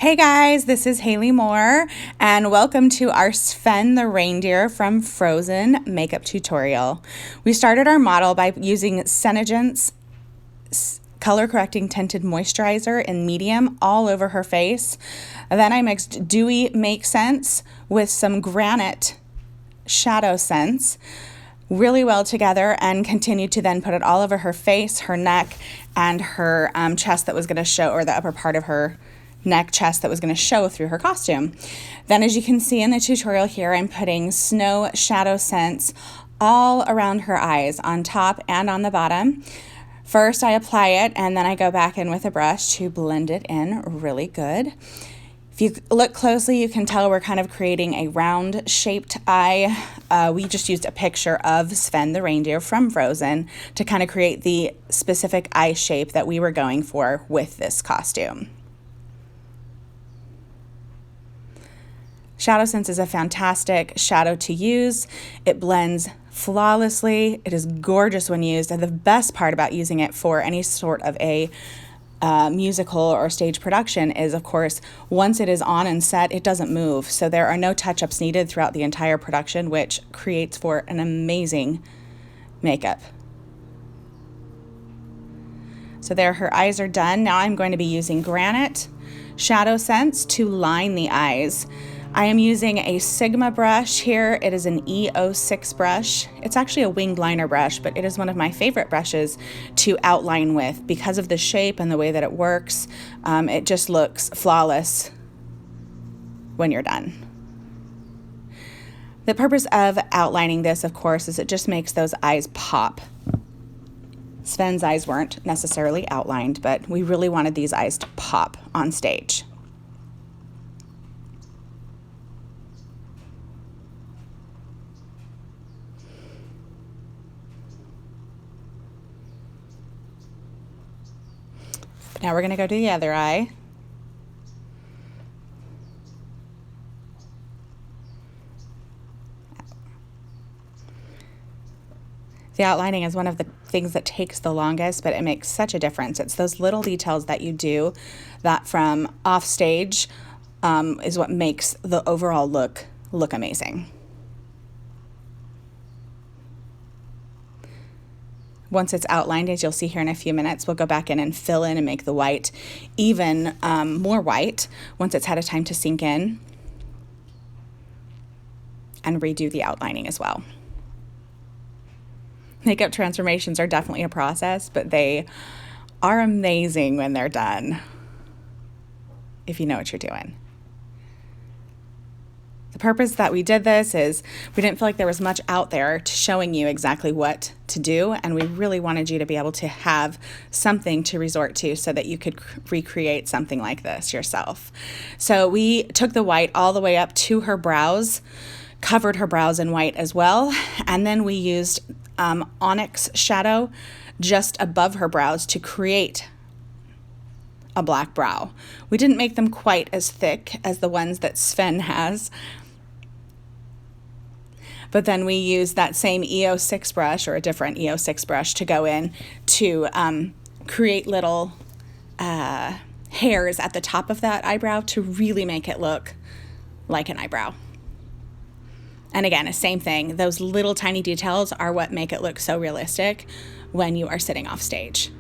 Hey guys, this is Haley Moore, and welcome to our Sven the Reindeer from Frozen makeup tutorial. We started our model by using SeneGence color correcting tinted moisturizer in medium all over her face. Then I mixed Dewy MakeSense with some Granite ShadowSense really well together and continued to then put it all over her face, her neck, and her chest that was going to show, or the upper part of her neck, chest that was going to show through her costume. Then, as you can see in the tutorial here, I'm putting Snow ShadowSense all around her eyes, on top and on the bottom. First I apply it and then I go back in with a brush to blend it in really good. If you look closely, you can tell we're kind of creating a round shaped eye. We just used a picture of Sven the Reindeer from Frozen to kind of create the specific eye shape that we were going for with this costume. ShadowSense is a fantastic shadow to use. It blends flawlessly. It is gorgeous when used, and the best part about using it for any sort of a musical or stage production is, of course, once it is on and set, it doesn't move. So there are no touch-ups needed throughout the entire production, which creates for an amazing makeup. So there, her eyes are done. Now I'm going to be using Granite ShadowSense to line the eyes. I am using a Sigma brush here. It is an E06 brush. It's actually a winged liner brush, but it is one of my favorite brushes to outline with because of the shape and the way that it works. It just looks flawless when you're done. The purpose of outlining this, of course, is it just makes those eyes pop. Sven's eyes weren't necessarily outlined, but we really wanted these eyes to pop on stage. Now we're going to go to the other eye. The outlining is one of the things that takes the longest, but it makes such a difference. It's those little details that you do that from off stage is what makes the overall look amazing. Once it's outlined, as you'll see here in a few minutes, we'll go back in and fill in and make the white even more white once it's had a time to sink in, and redo the outlining as well. Makeup transformations are definitely a process, but they are amazing when they're done, if you know what you're doing. The purpose that we did this is we didn't feel like there was much out there to showing you exactly what to do, and we really wanted you to be able to have something to resort to so that you could recreate something like this yourself. So we took the white all the way up to her brows, covered her brows in white as well, and then we used Onyx shadow just above her brows to create a black brow. We didn't make them quite as thick as the ones that Sven has, but then we used that same E06 brush, or a different E06 brush, to go in to create little hairs at the top of that eyebrow to really make it look like an eyebrow. And again, the same thing. Those little tiny details are what make it look so realistic when you are sitting off stage.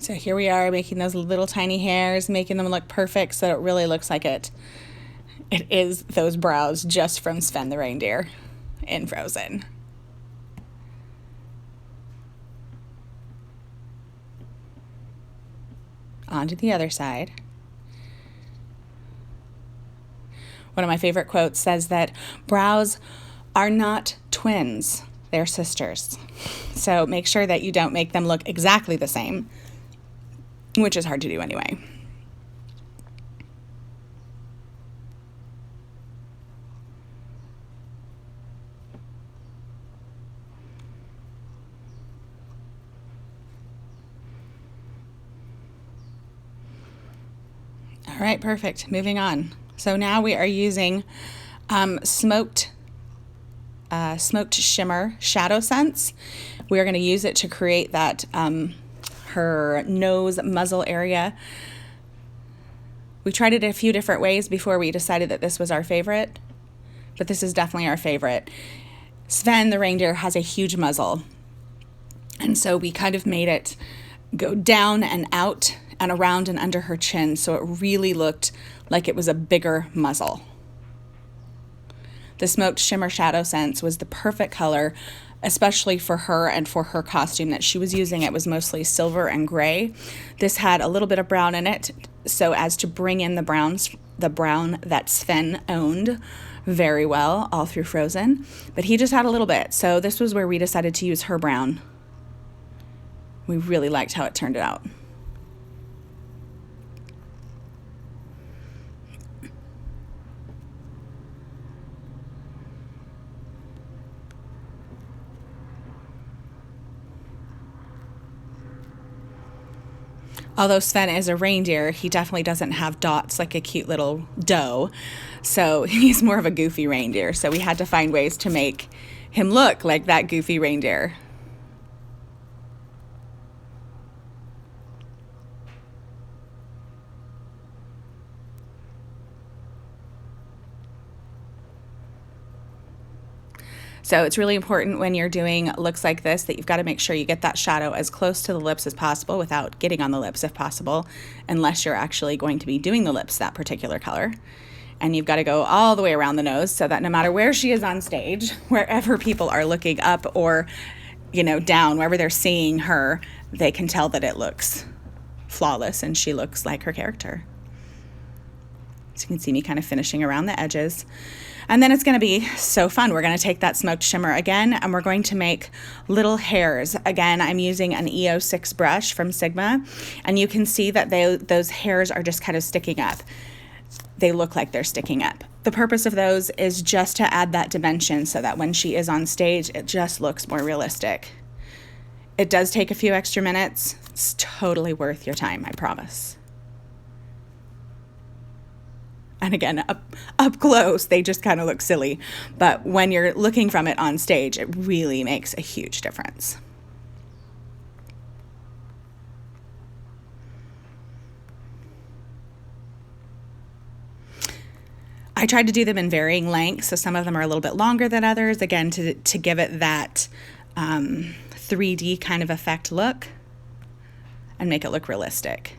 So here we are making those little tiny hairs, making them look perfect so it really looks like it is those brows just from Sven the Reindeer in Frozen. On to the other side. One of my favorite quotes says that brows are not twins, they're sisters. So make sure that you don't make them look exactly the same, which is hard to do anyway. All right, perfect. Moving on. So now we are using smoked shimmer ShadowSense. We are going to use it to create that her nose muzzle area. We tried it a few different ways before we decided that this was our favorite, but this is definitely our favorite. Sven the reindeer has a huge muzzle, and so we kind of made it go down and out and around and under her chin, so it really looked like it was a bigger muzzle. The smoked shimmer ShadowSense was the perfect color, especially for her and for her costume that she was using. It was mostly silver and gray. This had a little bit of brown in it, so as to bring in the brown that Sven owned very well all through Frozen, but he just had a little bit. So this was where we decided to use her brown. We really liked how it turned out. Although Sven is a reindeer, he definitely doesn't have dots like a cute little doe. So he's more of a goofy reindeer. So we had to find ways to make him look like that goofy reindeer. So it's really important when you're doing looks like this that you've got to make sure you get that shadow as close to the lips as possible without getting on the lips if possible, unless you're actually going to be doing the lips that particular color. And you've got to go all the way around the nose so that no matter where she is on stage, wherever people are looking up or, down, wherever they're seeing her, they can tell that it looks flawless and she looks like her character. So you can see me kind of finishing around the edges. And then it's going to be so fun. We're going to take that smoked shimmer again, and we're going to make little hairs. Again, I'm using an EO6 brush from Sigma, and you can see that those hairs are just kind of sticking up. They look like they're sticking up. The purpose of those is just to add that dimension so that when she is on stage, it just looks more realistic. It does take a few extra minutes. It's totally worth your time, I promise. And again, up close, they just kind of look silly. But when you're looking from it on stage, it really makes a huge difference. I tried to do them in varying lengths, so some of them are a little bit longer than others, again, to give it that 3D kind of effect look and make it look realistic.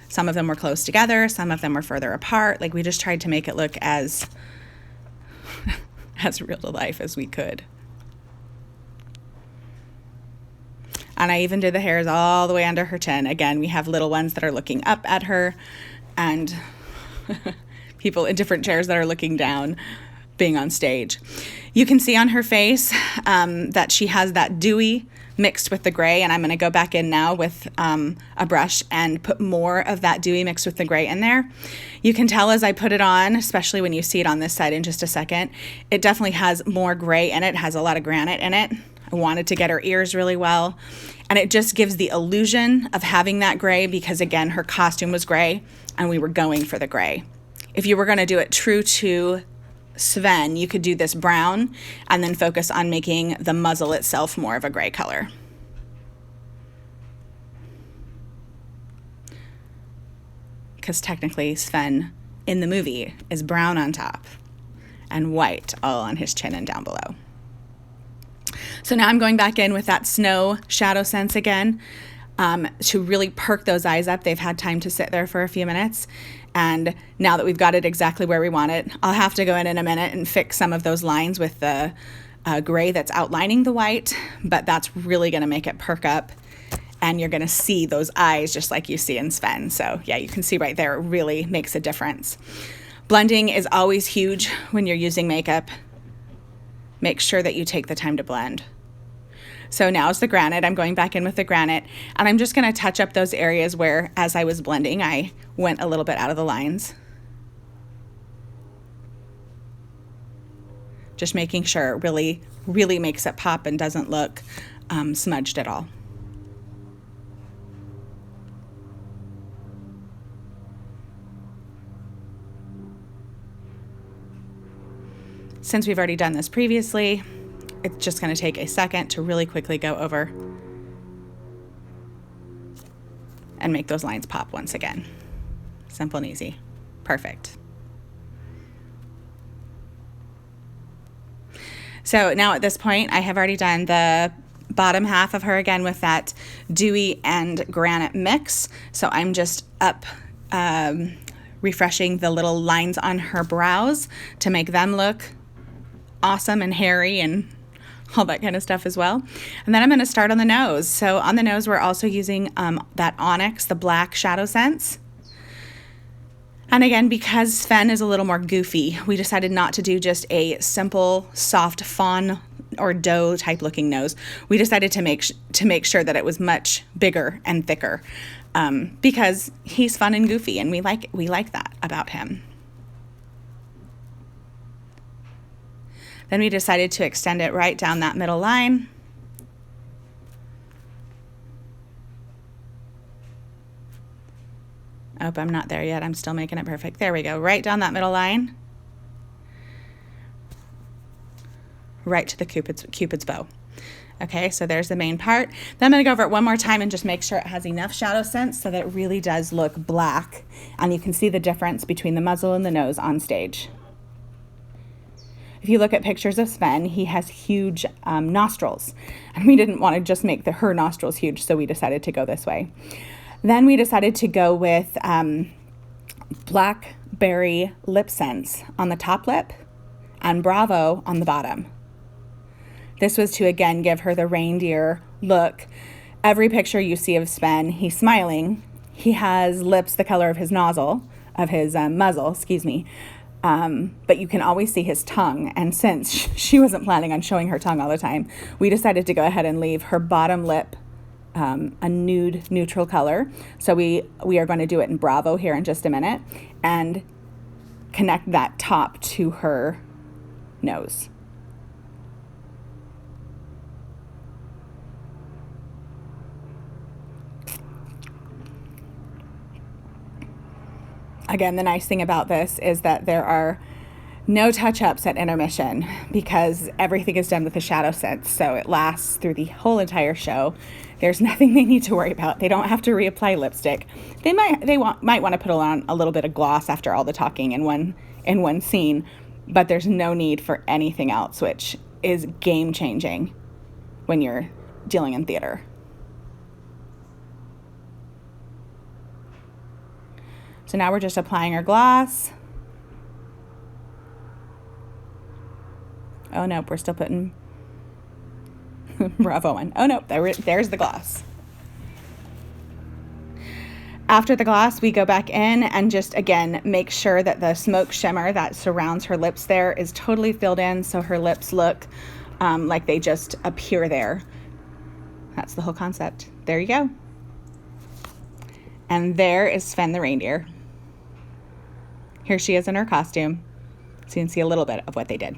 Some of them were close together, some of them were further apart. Like, we just tried to make it look as real to life as we could. And I even did the hairs all the way under her chin. Again, we have little ones that are looking up at her and people in different chairs that are looking down being on stage. You can see on her face that she has that dewy mixed with the gray, and I'm going to go back in now with a brush and put more of that dewy mixed with the gray in there. You can tell as I put it on, especially when you see it on this side in just a second, it definitely has more gray in it. It has a lot of granite in it. I wanted to get her ears really well, and it just gives the illusion of having that gray because, again, her costume was gray and we were going for the gray. If you were going to do it true to Sven, you could do this brown and then focus on making the muzzle itself more of a gray color. Because technically Sven in the movie is brown on top and white all on his chin and down below. So now I'm going back in with that snow ShadowSense again to really perk those eyes up. They've had time to sit there for a few minutes. And now that we've got it exactly where we want it, I'll have to go in a minute and fix some of those lines with the gray that's outlining the white, but that's really going to make it perk up. And you're going to see those eyes just like you see in Sven. So yeah, you can see right there, it really makes a difference. Blending is always huge when you're using makeup. Make sure that you take the time to blend. So now is the Granite. I'm going back in with the Granite, and I'm just going to touch up those areas where, as I was blending, I went a little bit out of the lines. Just making sure it really, really makes it pop and doesn't look smudged at all. since we've already done this previously, it's just going to take a second to really quickly go over and make those lines pop once again. Simple and easy. Perfect. So now at this point, I have already done the bottom half of her again with that Dewy and Granite mix. So I'm just up refreshing the little lines on her brows to make them look awesome and hairy and all that kind of stuff as well. And then I'm going to start on the nose. So on the nose, we're also using that Onyx, the black ShadowSense. And again, because Sven is a little more goofy, we decided not to do just a simple, soft fawn or doe type looking nose. We decided to make sure that it was much bigger and thicker because he's fun and goofy, and we like that about him. Then we decided to extend it right down that middle line. Oh, I'm not there yet. I'm still making it perfect. There we go. Right down that middle line. Right to the Cupid's bow. Okay, so there's the main part. Then I'm going to go over it one more time and just make sure it has enough ShadowSense so that it really does look black. And you can see the difference between the muzzle and the nose on stage. If you look at pictures of Sven, he has huge nostrils. And we didn't want to just make her nostrils huge, so we decided to go this way. Then we decided to go with Blackberry Lip Sense on the top lip and Bravo on the bottom. This was to, again, give her the reindeer look. Every picture you see of Sven, he's smiling. He has lips the color of his muzzle, excuse me. But you can always see his tongue. And since she wasn't planning on showing her tongue all the time, we decided to go ahead and leave her bottom lip a nude neutral color. So we are going to do it in Bravo here in just a minute and connect that top to her nose. Again, the nice thing about this is that there are no touch-ups at intermission because everything is done with the ShadowSense, so it lasts through the whole entire show. There's nothing they need to worry about. They don't have to reapply lipstick. They might want to put on a little bit of gloss after all the talking in one scene, but there's no need for anything else, which is game-changing when you're dealing in theater. So now we're just applying our gloss. Oh, nope, we're still putting Bravo on. Oh, nope, there's the gloss. After the gloss, we go back in and just, again, make sure that the smoke shimmer that surrounds her lips there is totally filled in so her lips look like they just appear there. That's the whole concept. There you go. And there is Sven the Reindeer. Here she is in her costume, so you can see a little bit of what they did.